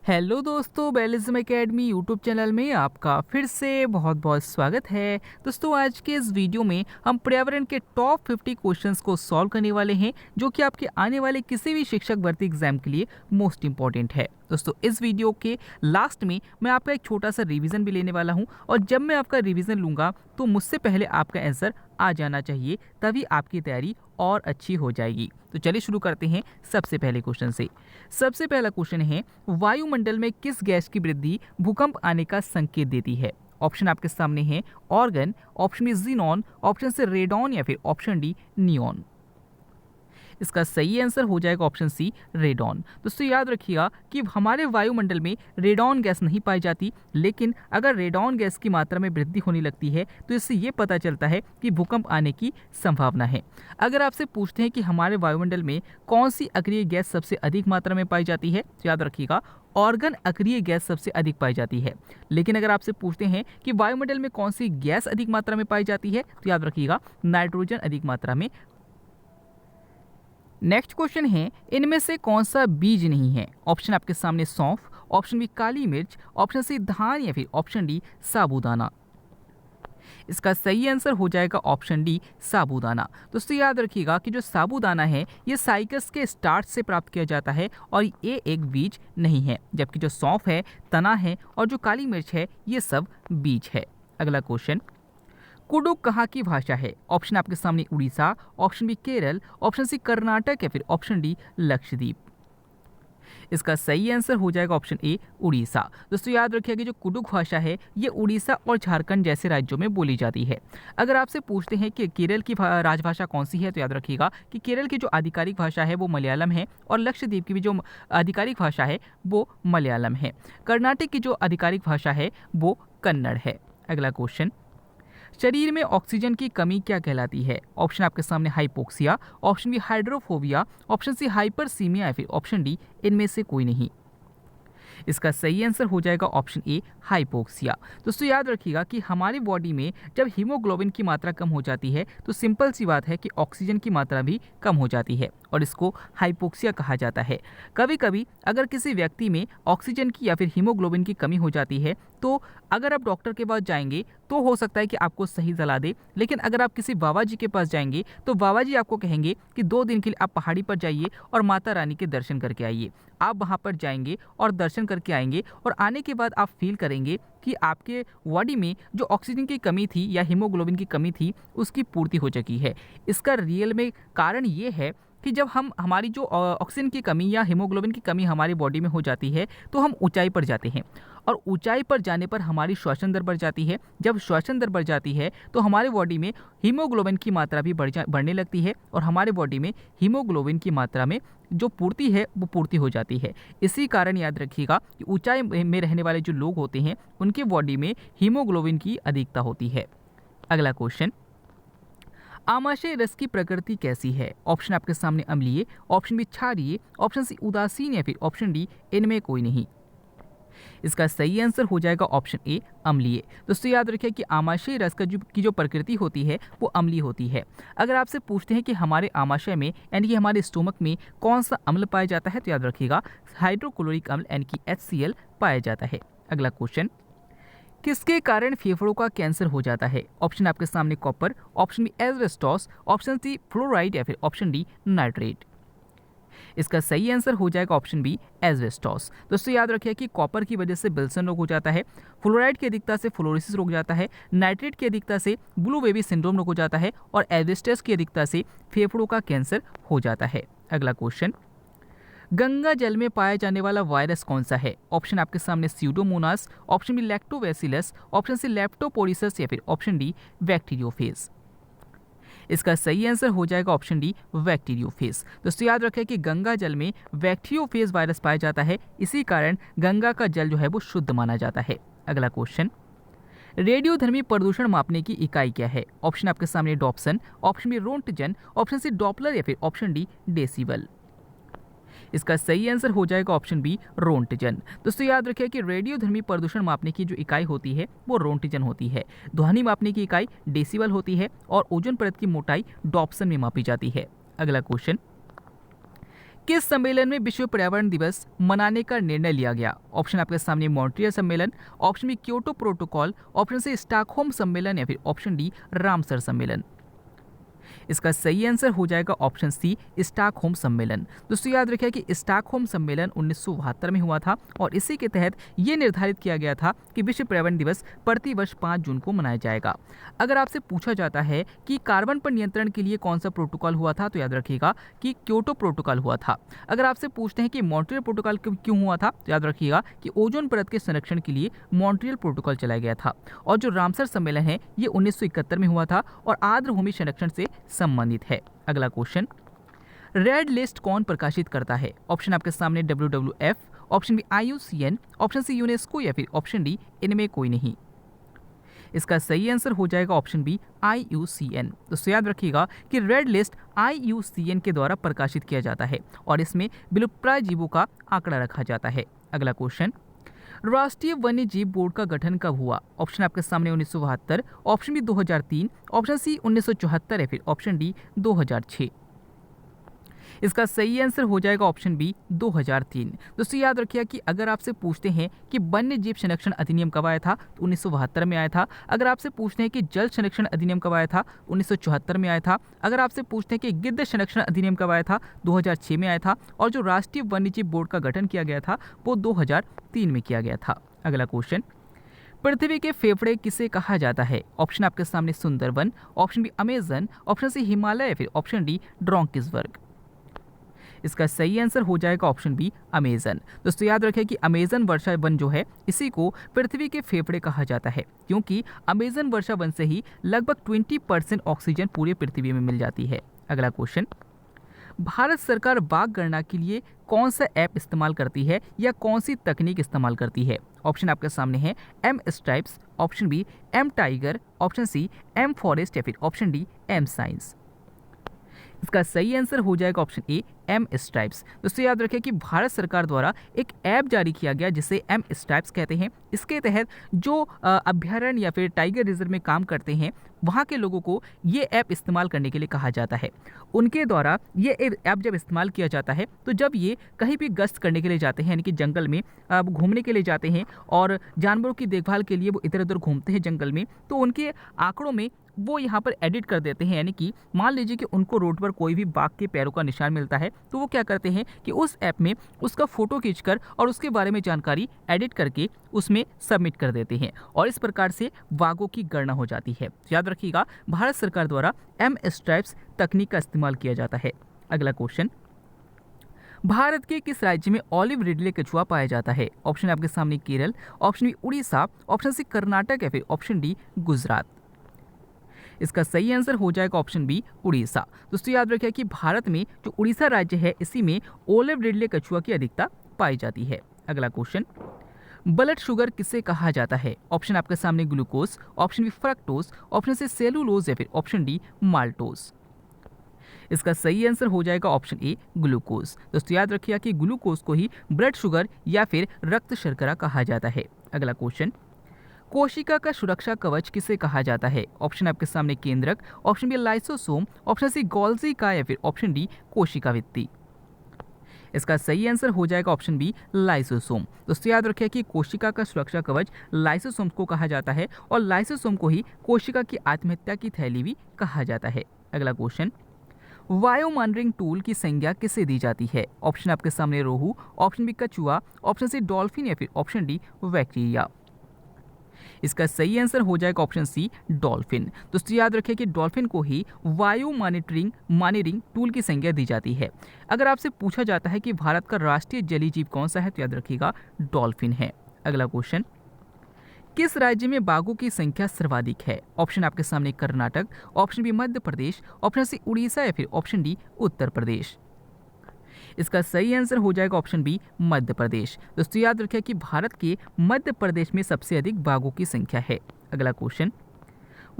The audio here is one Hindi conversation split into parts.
हेलो दोस्तों, बैलिज्म एकेडमी यूट्यूब चैनल में आपका फिर से बहुत बहुत स्वागत है। दोस्तों, आज के इस वीडियो में हम पर्यावरण के टॉप 50 क्वेश्चंस को सॉल्व करने वाले हैं, जो कि आपके आने वाले किसी भी शिक्षक भर्ती एग्जाम के लिए मोस्ट इंपॉर्टेंट है। दोस्तों, इस वीडियो के लास्ट में मैं आपका एक छोटा सा रिवीजन भी लेने वाला हूं, और जब मैं आपका रिवीजन लूँगा तो मुझसे पहले आपका आंसर आ जाना चाहिए, तभी आपकी तैयारी और अच्छी हो जाएगी। तो चलिए शुरू करते हैं सबसे पहले क्वेश्चन से। सबसे पहला क्वेश्चन है, वायुमंडल में किस गैस की वृद्धि भूकंप आने का संकेत देती है? ऑप्शन आपके सामने है argon, option B xenon, option C radon या फिर ऑप्शन डी नियॉन। इसका सही आंसर हो जाएगा ऑप्शन सी रेडॉन। दोस्तों, याद रखिएगा कि हमारे वायुमंडल में रेडॉन गैस नहीं पाई जाती, लेकिन अगर रेडॉन गैस की मात्रा में वृद्धि होने लगती है तो इससे ये पता चलता है कि भूकंप आने की संभावना है। अगर आपसे पूछते हैं कि हमारे वायुमंडल में कौन सी अक्रिय गैस सबसे अधिक मात्रा में पाई जाती है, तो याद रखिएगा ऑर्गन अक्रिय गैस सबसे अधिक पाई जाती है। लेकिन अगर आपसे पूछते हैं कि वायुमंडल में कौन सी गैस अधिक मात्रा में पाई जाती है, तो याद रखिएगा नाइट्रोजन अधिक मात्रा में। नेक्स्ट क्वेश्चन है, इनमें से कौन सा बीज नहीं है? ऑप्शन आपके सामने सौंफ, ऑप्शन बी काली मिर्च, ऑप्शन सी धान या फिर ऑप्शन डी साबूदाना। इसका सही आंसर हो जाएगा ऑप्शन डी साबूदाना। दोस्तों, याद रखिएगा कि जो साबूदाना है ये साइकस के स्टार्च से प्राप्त किया जाता है और ये एक बीज नहीं है, जबकि जो सौंफ है तना है और जो काली मिर्च है ये सब बीज है। अगला क्वेश्चन, कुडुक कहाँ की भाषा है? ऑप्शन आपके सामने Orissa, option B Kerala, option C Karnataka या फिर ऑप्शन डी लक्षद्वीप। इसका सही आंसर हो जाएगा ऑप्शन ए उड़ीसा। दोस्तों, याद रखिएगा कि जो कुडुक भाषा है ये उड़ीसा और झारखंड जैसे राज्यों में बोली जाती है। अगर आपसे पूछते हैं कि केरल की राजभाषा कौन सी है, तो याद रखिएगा कि केरल की जो आधिकारिक भाषा है वो मलयालम है, और लक्षद्वीप की भी जो आधिकारिक भाषा है वो मलयालम है। कर्नाटक की जो आधिकारिक भाषा है वो कन्नड़ है। अगला क्वेश्चन, शरीर में ऑक्सीजन की कमी क्या कहलाती है? ऑप्शन आपके सामने hypoxia, option B hydrophobia, option C hypersemia या फिर ऑप्शन डी इनमें से कोई नहीं। इसका सही आंसर हो जाएगा ऑप्शन ए हाइपोक्सिया। दोस्तों, याद रखिएगा कि हमारी बॉडी में जब हीमोग्लोबिन की मात्रा कम हो जाती है तो सिंपल सी बात है कि ऑक्सीजन की मात्रा भी कम हो जाती है, और इसको हाइपोक्सिया कहा जाता है। कभी कभी अगर किसी व्यक्ति में ऑक्सीजन की या फिर हीमोग्लोबिन की कमी हो जाती है तो अगर आप डॉक्टर के पास जाएंगे तो हो सकता है कि आपको सही सलाह दे, लेकिन अगर आप किसी बाबा जी के पास जाएंगे तो बाबा जी आपको कहेंगे कि 2 दिन के लिए आप पहाड़ी पर जाइए और माता रानी के दर्शन करके आइए। आप वहाँ पर जाएंगे और दर्शन करके आएंगे, और आने के बाद आप फील करेंगे कि आपके बॉडी में जो ऑक्सीजन की कमी थी या हीमोग्लोबिन की कमी थी उसकी पूर्ति हो चुकी है। इसका रियल में कारण ये है कि जब हमारी जो ऑक्सीजन की कमी या हीमोग्लोबिन की कमी हमारी बॉडी में हो जाती है तो हम ऊंचाई पर जाते हैं, और ऊंचाई पर जाने पर हमारी श्वसन दर बढ़ जाती है। जब श्वसन दर बढ़ जाती है तो हमारे बॉडी में हीमोग्लोबिन की मात्रा भी बढ़ने लगती है, और हमारे बॉडी में हीमोग्लोबिन की मात्रा में जो पूर्ति है वो पूर्ति हो जाती है। इसी कारण याद रखिएगा कि ऊंचाई में रहने वाले जो लोग होते हैं उनके बॉडी में हीमोग्लोबिन की अधिकता होती है। अगला क्वेश्चन, आमाशय रस की प्रकृति कैसी है? ऑप्शन आपके सामने अम्लीय, ऑप्शन बी क्षारीय, ऑप्शन सी उदासीन या फिर ऑप्शन डी इनमें कोई नहीं। इसका सही आंसर हो जाएगा ऑप्शन ए अम्लीय। दोस्तों, याद रखिए कि आमाशय रस की जो प्रकृति होती है वो अम्लीय होती है। अगर आपसे पूछते हैं कि हमारे आमाशय में यानी कि हमारे स्टोमक में कौन सा अम्ल पाया जाता है, तो याद रखिएगा हाइड्रोक्लोरिक अम्ल यानी कि HCl पाया जाता है। अगला क्वेश्चन, किसके कारण फेफड़ों का कैंसर हो जाता है? ऑप्शन आपके सामने copper, option B asbestos, option C fluoride या फिर ऑप्शन डी नाइट्रेट। इसका सही आंसर हो जाएगा ऑप्शन बी एस्बेस्टॉस। दोस्तों, याद रखिए कि कॉपर की वजह से विल्सन रोग हो जाता है, फ्लोराइड की अधिकता से फ्लोरोसिस रोग हो जाता है, नाइट्रेट की अधिकता से ब्लू बेबी सिंड्रोम रोग हो जाता है, और एस्बेस्टॉस की अधिकता से फेफड़ों का कैंसर हो जाता है। अगला क्वेश्चन, गंगा जल में पाया जाने वाला वायरस कौन सा है? ऑप्शन आपके सामने pseudomonas, option B lactobacillus, option C leptoporisus या फिर ऑप्शन डी बैक्टीरियोफेज। इसका सही आंसर हो जाएगा ऑप्शन डी बैक्टीरियोफेज। दोस्तों, याद रखें कि गंगा जल में बैक्टीरियोफेज वायरस पाया जाता है, इसी कारण गंगा का जल जो है वो शुद्ध माना जाता है। अगला क्वेश्चन, रेडियोधर्मी प्रदूषण मापने की इकाई क्या है? ऑप्शन आपके सामने Dobson, option B roentgen, option C Doppler या फिर ऑप्शन डी डेसिबल। इसका सही आंसर हो जाएगा ऑप्शन बी रोंटजन। दोस्तों, याद रखिए कि रेडियोधर्मी प्रदूषण मापने की जो इकाई होती है वो रोंटजन होती है, ध्वनि मापने की इकाई डेसिबल होती है, और ओजोन परत की मोटाई डॉप्सन में मापी जाती है। अगला क्वेश्चन, किस सम्मेलन में विश्व पर्यावरण दिवस मनाने का निर्णय लिया गया? ऑप्शन आपके सामने मॉन्ट्रियल सम्मेलन, option B Kyoto protocol, option C Stockholm सम्मेलन या फिर ऑप्शन डी रामसर सम्मेलन। इसका सही आंसर हो जाएगा ऑप्शन सी स्टॉकहोम सम्मेलन। दोस्तों याद रखिए कि स्टॉकहोम सम्मेलन 1972 में हुआ था और इसी के तहत ये निर्धारित किया गया था कि विश्व पर्यावरण दिवस प्रतिवर्ष 5 जून को मनाया जाएगा। अगर आपसे पूछा जाता है कि कार्बन पर नियंत्रण के लिए कौन सा प्रोटोकॉल हुआ था, तो याद रखिएगा कि क्योटो प्रोटोकॉल हुआ था। अगर आपसे पूछते हैं कि मॉन्ट्रियल प्रोटोकॉल क्यों हुआ था, तो याद रखिएगा कि ओजोन परत के संरक्षण के लिए मॉन्ट्रियल प्रोटोकॉल चलाया गया था। और जो रामसर सम्मेलन है ये 1971 में हुआ था और आर्द्र भूमि संरक्षण से संबंधित है। अगला क्वेश्चन, रेड लिस्ट कौन प्रकाशित करता है? ऑप्शन आपके सामने WWF, option B IUCN, option C UNESCO या फिर ऑप्शन डी इनमें कोई नहीं। इसका सही आंसर हो जाएगा ऑप्शन बी IUCN। दोस्तों याद रखिएगा कि रेड लिस्ट IUCN के द्वारा प्रकाशित किया जाता है और इसमें विलुप्तप्राय जीवों का आंकड़ा रखा जाता है। अगला क्वेश्चन, राष्ट्रीय वन्य जीव बोर्ड का गठन कब हुआ? ऑप्शन आपके सामने 1972, ऑप्शन बी 2003, ऑप्शन सी 1974 या फिर ऑप्शन डी 2006। इसका सही आंसर हो जाएगा ऑप्शन बी 2003। दोस्तों याद रखिए कि अगर आपसे पूछते हैं कि वन्य जीव संरक्षण अधिनियम कब आया था, तो 1972 में आया था। अगर आपसे पूछते हैं कि जल संरक्षण अधिनियम कब आया था, 1974 में आया था। अगर आपसे पूछते हैं कि गिद्ध संरक्षण अधिनियम कब आया था, 2006 में आया था। और जो राष्ट्रीय वन्य जीव बोर्ड का गठन किया गया था वो 2003 में किया गया था। अगला क्वेश्चन, पृथ्वी के फेफड़े किसे कहा जाता है? ऑप्शन आपके सामने Sundarban, option B Amazon, option C Himalaya या फिर ऑप्शन डी ड्रोंकिसबर्ग। इसका सही आंसर हो जाएगा ऑप्शन बी अमेजन। दोस्तों याद रखें कि अमेजन वर्षा वन जो है इसी को पृथ्वी के फेफड़े कहा जाता है, क्योंकि अमेजन वर्षा वन से ही लगभग 20% ऑक्सीजन पूरे पृथ्वी में मिल जाती है। अगला क्वेश्चन, भारत सरकार बाघ गणना के लिए कौन सा ऐप इस्तेमाल करती है या कौन सी तकनीक इस्तेमाल करती है? ऑप्शन आपके सामने है M stripes, option B M tiger, option C M forest या फिर ऑप्शन डी एम साइंस। इसका सही आंसर हो जाएगा ऑप्शन ए एम स्ट्राइप्स। दोस्तों याद रखें कि भारत सरकार द्वारा एक ऐप जारी किया गया जिसे एम स्ट्राइप्स कहते हैं। इसके तहत जो अभ्यारण्य या फिर टाइगर रिजर्व में काम करते हैं वहाँ के लोगों को ये ऐप इस्तेमाल करने के लिए कहा जाता है। उनके द्वारा ये ऐप जब इस्तेमाल किया जाता है तो जब ये कहीं भी गश्त करने के लिए जाते हैं, यानी कि जंगल में घूमने के लिए जाते हैं और जानवरों की देखभाल के लिए वो इधर उधर घूमते हैं जंगल में, तो उनके आंकड़ों में वो यहाँ पर एडिट कर देते हैं। यानी कि मान लीजिए कि उनको रोड पर कोई भी बाघ के पैरों का निशान मिलता है तो वो क्या करते हैं कि उस ऐप में उसका फोटो खींचकर और उसके बारे में जानकारी एडिट करके उसमें सबमिट कर देते हैं और इस प्रकार से बाघों की गणना हो जाती है। याद रखिएगा भारत सरकार द्वारा एम स्ट्राइप्स तकनीक का इस्तेमाल किया जाता है। अगला क्वेश्चन, भारत के किस राज्य में ऑलिव रिडले कछुआ पाया जाता है? ऑप्शन आपके सामने Kerala, option B Orissa, option C Karnataka या फिर ऑप्शन डी गुजरात। इसका सही आंसर हो जाएगा ऑप्शन बी उड़ीसा। दोस्तों याद रखिए कि भारत में जो उड़ीसा राज्य है इसी में ओलिव रिडले कछुआ की अधिकता पाई जाती है। अगला क्वेश्चन, ब्लड शुगर किसे कहा जाता है? ऑप्शन आपके सामने glucose, option B fructose, option C cellulose या फिर ऑप्शन डी माल्टोज। इसका सही आंसर हो जाएगा ऑप्शन ए ग्लूकोज। दोस्तों याद रखिए कि ग्लूकोज को ही ब्लड शुगर या फिर रक्त शर्करा कहा जाता है। अगला क्वेश्चन, कोशिका का सुरक्षा कवच किसे कहा जाता है? ऑप्शन आपके सामने केंद्रक, option B lysosome, option C Golgi का या फिर ऑप्शन डी कोशिका भित्ति। इसका सही आंसर हो जाएगा ऑप्शन बी लाइसोसोम। दोस्तों याद रखिए कि कोशिका का सुरक्षा कवच लाइसोसोम को कहा जाता है और लाइसोसोम को ही कोशिका की आत्महत्या की थैली भी कहा जाता है। अगला क्वेश्चन, वायु मॉनिटरिंग टूल की संज्ञा किसे दी जाती है? ऑप्शन आपके सामने रोहू, ऑप्शन बी कछुआ, ऑप्शन सी डॉल्फिन या फिर ऑप्शन डी बैक्टीरिया। इसका सही आंसर हो जाएगा ऑप्शन सी डॉल्फिन। दोस्तों याद रखिए कि डॉल्फिन को ही वायु मॉनिटरिंग टूल की संज्ञा दी जाती है। अगर आपसे पूछा जाता है कि भारत का राष्ट्रीय जलीय जीव कौन सा है तो याद रखिएगा डॉल्फिन है। अगला क्वेश्चन, किस राज्य में बाघों की संख्या सर्वाधिक है? ऑप्शन आपके सामने Karnataka, option B Madhya Pradesh, option C Orissa या फिर ऑप्शन डी उत्तर प्रदेश। इसका सही आंसर हो जाएगा ऑप्शन बी मध्य प्रदेश। दोस्तों याद रखिए कि भारत के मध्य प्रदेश में सबसे अधिक बाघों की संख्या है। अगला क्वेश्चन,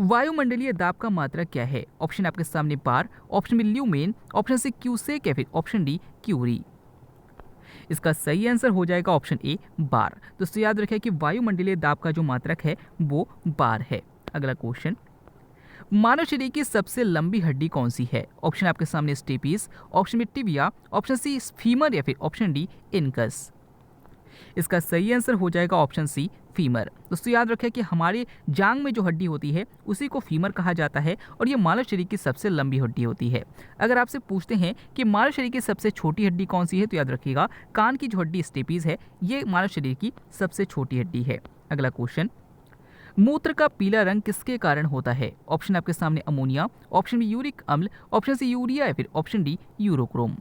वायुमंडलीय दाब का मात्रा क्या है? ऑप्शन आपके सामने bar, option B lumen, option C cusec या फिर ऑप्शन डी क्यूरी। इसका सही आंसर हो जाएगा ऑप्शन ए बार। दोस्तों याद रखिए कि वायुमंडलीय दाब का जो मात्रक है वो बार है। अगला क्वेश्चन, मानव शरीर की सबसे लंबी हड्डी कौन सी है? ऑप्शन आपके सामने stapes, option B tibia, option C femur या फिर ऑप्शन डी इनकस। इसका सही आंसर हो जाएगा ऑप्शन सी फीमर। दोस्तों याद रखें कि हमारे जांग में जो हड्डी होती है उसी को फीमर कहा जाता है और ये मानव शरीर की सबसे लंबी हड्डी होती है। अगर आपसे पूछते हैं कि मानव शरीर की सबसे छोटी हड्डी कौन सी है तो याद रखिएगा कान की जो हड्डी स्टेपीज है ये मानव शरीर की सबसे छोटी हड्डी है। अगला क्वेश्चन, मूत्र का पीला रंग किसके कारण होता है? ऑप्शन आपके सामने अमोनिया, ऑप्शन बी यूरिक अम्ल, ऑप्शन सी यूरिया या फिर ऑप्शन डी यूरोक्रोम।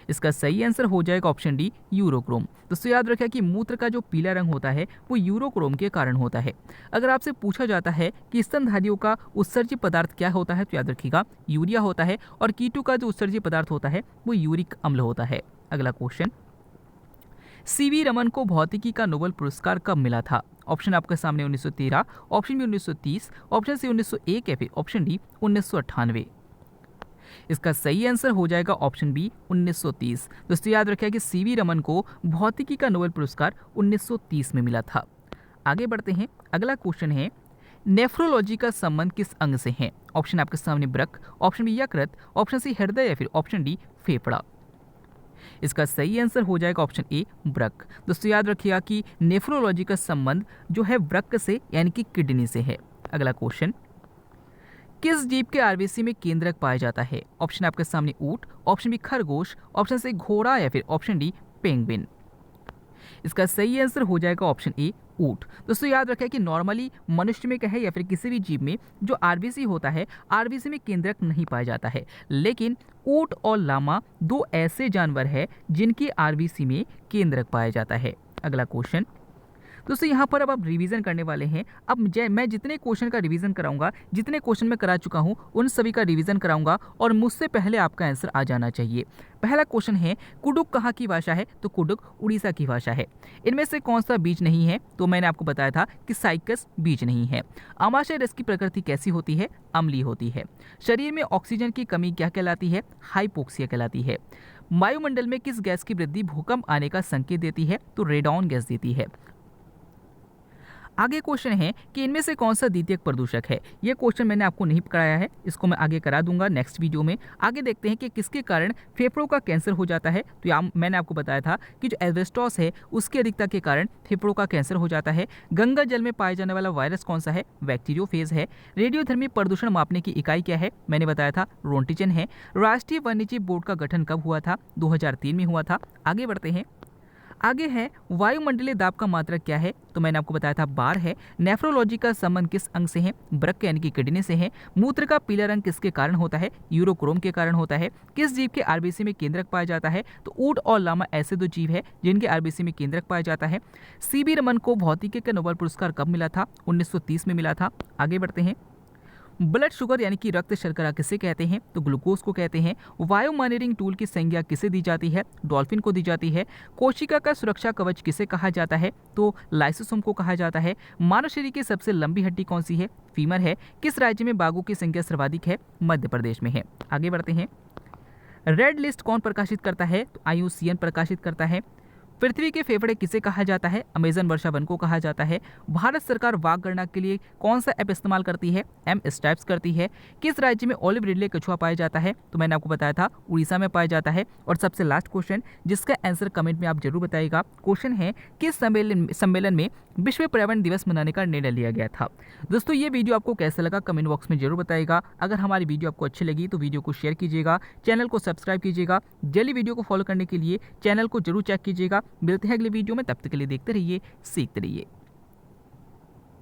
इसका सही आंसर हो जाएगा ऑप्शन डी यूरोक्रोम। दोस्तों याद रखें कि मूत्र का जो पीला रंग होता है वो यूरोक्रोम के कारण होता है। अगर आपसे पूछा जाता है कि स्तनधारियों का उत्सर्जित पदार्थ क्या होता है तो याद रखिएगा यूरिया होता है और कीटो का जो उत्सर्जित पदार्थ होता है वो यूरिक अम्ल होता है। अगला क्वेश्चन, सीवी रमन को भौतिकी का नोबेल पुरस्कार कब मिला था? ऑप्शन आपके सामने 1913, ऑप्शन बी 1930, ऑप्शन सी 1901 या फिर ऑप्शन डी 1998। इसका सही आंसर हो जाएगा ऑप्शन बी 1930। दोस्तों याद रखिए कि सीवी रमन को भौतिकी का नोबेल पुरस्कार 1930 में मिला था। आगे बढ़ते हैं। अगला क्वेश्चन है, नेफ्रोलॉजी का संबंध किस अंग से है? ऑप्शन आपके सामने वृक्क, ऑप्शन बी यकृत, ऑप्शन सी हृदय या फिर ऑप्शन डी फेफड़ा। इसका सही आंसर हो जाएगा ऑप्शन ए वृक्क। दोस्तों याद रखिएगा कि नेफ्रोलॉजी का संबंध जो है वृक्क से यानी कि किडनी से है। अगला क्वेश्चन, किस जीव के आरबीसी में केंद्रक पाया जाता है? ऑप्शन आपके सामने ऊंट, ऑप्शन बी खरगोश, ऑप्शन सी घोड़ा या फिर ऑप्शन डी पेंगुइन। इसका सही आंसर हो जाएगा ऑप्शन ए ऊंट। दोस्तों याद रखें कि नॉर्मली मनुष्य में कहे या फिर किसी भी जीव में जो आरबीसी होता है आरबीसी में केंद्रक नहीं पाया जाता है, लेकिन ऊंट और लामा दो ऐसे जानवर हैं जिनकी आरबीसी में केंद्रक पाया जाता है। अगला क्वेश्चन, दोस्तों यहाँ पर अब आप रिवीजन करने वाले हैं। अब मैं जितने क्वेश्चन का रिवीजन कराऊंगा, जितने क्वेश्चन मैं करा चुका हूँ उन सभी का रिवीजन कराऊंगा और मुझसे पहले आपका आंसर आ जाना चाहिए। पहला क्वेश्चन है, कुडुक कहाँ की भाषा है? तो कुडुक उड़ीसा की भाषा है। इनमें से कौन सा बीज नहीं है? तो मैंने आपको बताया था कि साइकस बीज नहीं है। आमाशय रस की प्रकृति कैसी होती है? अम्लीय होती है। शरीर में ऑक्सीजन की कमी क्या कहलाती है? हाइपोक्सिया कहलाती है। वायुमंडल में किस गैस की वृद्धि भूकंप आने का संकेत देती है? तो रेडॉन गैस देती है। आगे क्वेश्चन है कि इनमें से कौन सा द्वितीयक प्रदूषक है? ये क्वेश्चन मैंने आपको नहीं कराया है, इसको मैं आगे करा दूंगा नेक्स्ट वीडियो में। आगे देखते हैं कि किसके कारण फेफड़ों का कैंसर हो जाता है। तो मैंने आपको बताया था कि जो एस्बेस्टोस है उसकी अधिकता के कारण फेफड़ों का कैंसर हो जाता है। गंगा जल में पाया जाने वाला वायरस कौन सा है? बैक्टीरियोफेज है। रेडियोधर्मी प्रदूषण मापने की इकाई क्या है? मैंने बताया था रोंटिजन है। राष्ट्रीय वन्यजीव बोर्ड का गठन कब हुआ था? 2003 में हुआ था। आगे बढ़ते हैं। आगे है, वायुमंडलीय दाब का मात्रक क्या है? तो मैंने आपको बताया था बार है। नेफ्रोलॉजी का संबंध किस अंग से है? वृक्क यानी कि किडनी से है। मूत्र का पीला रंग किसके कारण होता है? यूरोक्रोम के कारण होता है। किस जीव के आरबीसी में केंद्रक पाया जाता है? तो ऊंट और लामा ऐसे दो जीव है जिनके आरबीसी में केंद्रक पाया जाता है। सीवी रमन को भौतिकी का नोबेल पुरस्कार कब मिला था? 1930 में मिला था। आगे बढ़ते हैं। ब्लड शुगर यानी कि रक्त शर्करा किसे कहते हैं? तो ग्लूकोज को कहते हैं। वायु मॉनिटरिंग टूल की संज्ञा किसे दी जाती है? डॉल्फिन को दी जाती है। कोशिका का सुरक्षा कवच किसे कहा जाता है? तो लाइसोसोम को कहा जाता है। मानव शरीर की सबसे लंबी हड्डी कौन सी है? फीमर है। किस राज्य में बाघों की संख्या सर्वाधिक है? मध्य प्रदेश में है। आगे बढ़ते हैं। रेड लिस्ट कौन प्रकाशित करता है? तो IUCN प्रकाशित करता है। पृथ्वी के फेफड़े किसे कहा जाता है? अमेजन वर्षा वन को कहा जाता है। भारत सरकार वाघ गणना के लिए कौन सा ऐप इस्तेमाल करती है? M-Stripes करती है। किस राज्य में ओलिव रिडले कछुआ पाया जाता है? तो मैंने आपको बताया था उड़ीसा में पाया जाता है। और सबसे लास्ट क्वेश्चन जिसका आंसर कमेंट में आप जरूर बताइएगा, क्वेश्चन है किस सम्मेलन में विश्व पर्यावरण दिवस मनाने का निर्णय लिया गया था? दोस्तों ये वीडियो आपको कैसा लगा कमेंट बॉक्स में जरूर बताइएगा। अगर हमारी वीडियो आपको अच्छी लगी तो वीडियो को शेयर कीजिएगा, चैनल को सब्सक्राइब कीजिएगा। डेली वीडियो को फॉलो करने के लिए चैनल को जरूर चेक कीजिएगा। मिलते हैं अगले वीडियो में, तब तक के लिए देखते रहिए, सीखते रहिए।